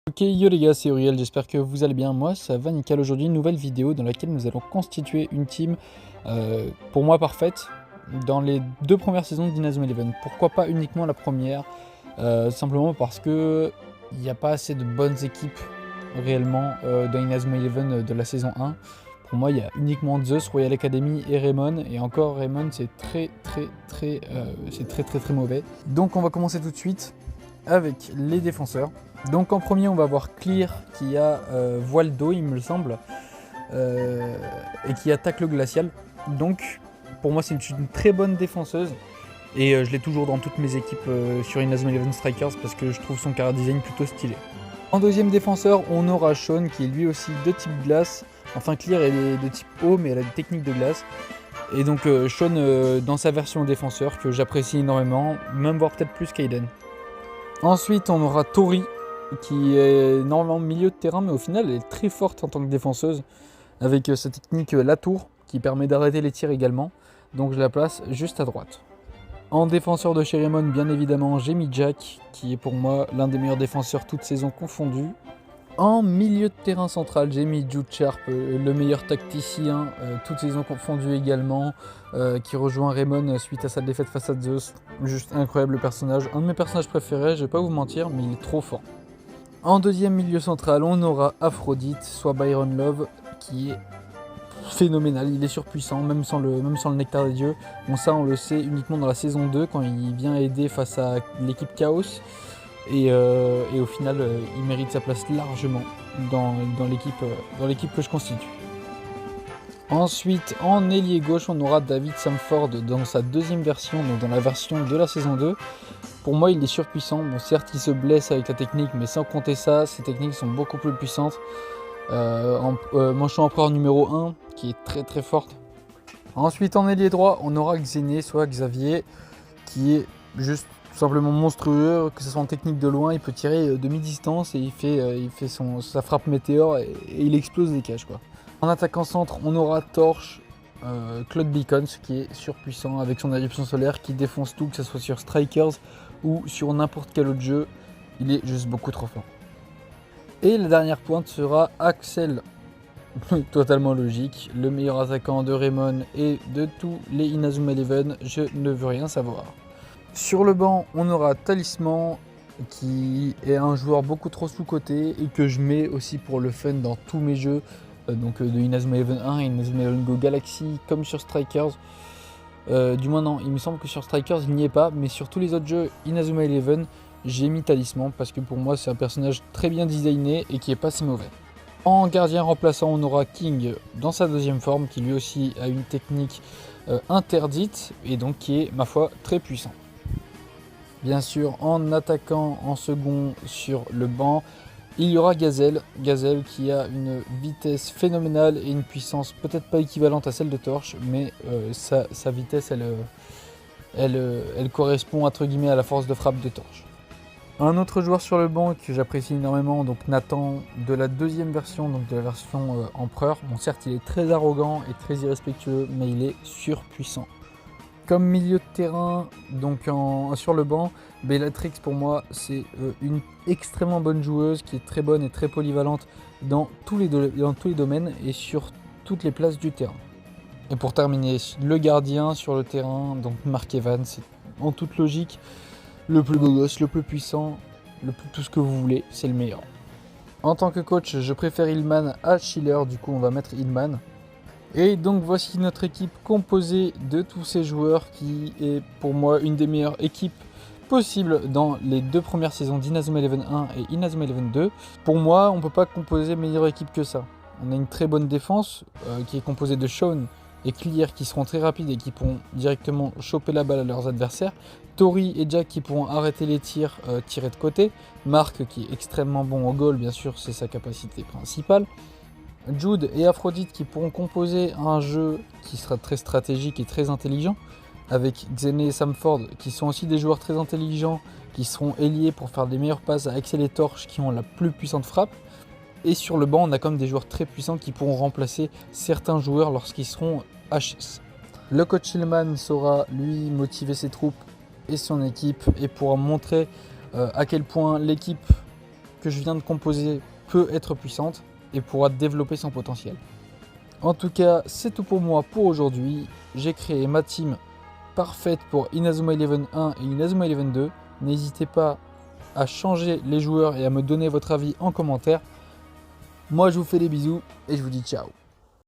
Ok, yo les gars, c'est Uriel, j'espère que vous allez bien. Moi, ça va nickel. Aujourd'hui, une nouvelle vidéo dans laquelle nous allons constituer une team, pour moi parfaite, dans les 2 premières saisons d'Inazuma Eleven. Pourquoi pas uniquement la première? Simplement parce que il n'y a pas assez de bonnes équipes réellement dans Inazuma Eleven de la saison 1. Pour moi, il y a uniquement Zeus, Royal Academy et Raymond. Et encore, Raymond, c'est très mauvais. Donc, on va commencer tout de suite avec les défenseurs. Donc en premier, on va voir Clear qui a voile d'eau, il me semble, et qui attaque le glacial. Donc pour moi, c'est une très bonne défenseuse. Et je l'ai toujours dans toutes mes équipes sur Inazuma Eleven Strikers parce que je trouve son chara design plutôt stylé. En deuxième défenseur, on aura Sean qui est lui aussi de type glace. Enfin, Clear elle est de type eau, mais elle a des techniques de glace. Et donc Sean dans sa version défenseur que j'apprécie énormément, même voire peut-être plus qu'Aiden. Ensuite, on aura Tori qui est normalement milieu de terrain, mais au final, elle est très forte en tant que défenseuse avec sa technique la tour qui permet d'arrêter les tirs également. Donc je la place juste à droite. En défenseur de chez Raymond, bien évidemment, j'ai mis Jack qui est pour moi l'un des meilleurs défenseurs toutes saisons confondues. En milieu de terrain central, j'ai mis Jude Sharp, le meilleur tacticien, toutes saisons confondues également, qui rejoint Raymond suite à sa défaite face à Zeus. Juste incroyable le personnage, un de mes personnages préférés, je vais pas vous mentir, mais il est trop fort. En deuxième milieu central, on aura Aphrodite, soit Byron Love, qui est phénoménal, il est surpuissant, même sans le nectar des dieux. Bon, ça on le sait uniquement dans la saison 2, quand il vient aider face à l'équipe Chaos. Et au final, il mérite sa place largement dans l'équipe que je constitue. Ensuite, en ailier gauche, on aura David Samford dans sa deuxième version, donc dans la version de la saison 2. Pour moi, il est surpuissant. Bon, certes, il se blesse avec la technique, mais sans compter ça, ses techniques sont beaucoup plus puissantes. Manchon empereur numéro 1, qui est très forte. Ensuite, en ailier droit, on aura Xené, soit Xavier, qui est juste tout simplement monstrueux, que ce soit en technique de loin, il peut tirer de mi-distance et il fait sa frappe météore et il explose les cages, quoi. En attaquant centre, on aura Torch, Claude Beacons qui est surpuissant avec son éruption solaire qui défonce tout, que ce soit sur Strikers ou sur n'importe quel autre jeu, il est juste beaucoup trop fort. Et la dernière pointe sera Axel, totalement logique, le meilleur attaquant de Raymond et de tous les Inazuma Eleven, je ne veux rien savoir. Sur le banc, on aura Talisman, qui est un joueur beaucoup trop sous-coté et que je mets aussi pour le fun dans tous mes jeux, donc de Inazuma Eleven 1 et Inazuma Eleven Go Galaxy, comme sur Strikers. Du moins non, il me semble que sur Strikers il n'y est pas, mais sur tous les autres jeux Inazuma Eleven, j'ai mis Talisman parce que pour moi c'est un personnage très bien designé et qui est pas si mauvais. En gardien remplaçant, on aura King dans sa deuxième forme, qui lui aussi a une technique interdite et donc qui est, ma foi, très puissant. Bien sûr, en attaquant en second sur le banc, il y aura Gazelle. Gazelle qui a une vitesse phénoménale et une puissance peut-être pas équivalente à celle de Torch, mais sa vitesse, elle correspond entre guillemets à la force de frappe de Torch. Un autre joueur sur le banc que j'apprécie énormément, donc Nathan, de la deuxième version, donc de la version Empereur. Bon, certes, il est très arrogant et très irrespectueux, mais il est surpuissant. Comme milieu de terrain, donc sur le banc, Bellatrix pour moi c'est une extrêmement bonne joueuse qui est très bonne et très polyvalente dans tous les domaines et sur toutes les places du terrain. Et pour terminer, le gardien sur le terrain, donc Mark Evans, c'est en toute logique le plus beau gosse, le plus puissant, tout ce que vous voulez, c'est le meilleur. En tant que coach, je préfère Hillman à Schiller, du coup on va mettre Hillman. Et donc voici notre équipe composée de tous ces joueurs qui est pour moi une des meilleures équipes possibles dans les 2 premières saisons d'Inazuma Eleven 1 et Inazuma Eleven 2. Pour moi, on ne peut pas composer meilleure équipe que ça. On a une très bonne défense qui est composée de Sean et Clear qui seront très rapides et qui pourront directement choper la balle à leurs adversaires. Tori et Jack qui pourront arrêter les tirs, tirer de côté. Mark qui est extrêmement bon au goal, bien sûr, c'est sa capacité principale. Jude et Aphrodite qui pourront composer un jeu qui sera très stratégique et très intelligent, avec Xené et Samford qui sont aussi des joueurs très intelligents, qui seront ailiers pour faire des meilleures passes à Axel et Torch qui ont la plus puissante frappe. Et sur le banc, on a comme des joueurs très puissants qui pourront remplacer certains joueurs lorsqu'ils seront HS. Le coach Hillman saura lui motiver ses troupes et son équipe et pourra montrer à quel point l'équipe que je viens de composer peut être puissante et pourra développer son potentiel. En tout cas, c'est tout pour moi pour aujourd'hui. J'ai créé ma team parfaite pour Inazuma Eleven 1 et Inazuma Eleven 2. N'hésitez pas à changer les joueurs et à me donner votre avis en commentaire. Moi, je vous fais des bisous et je vous dis ciao.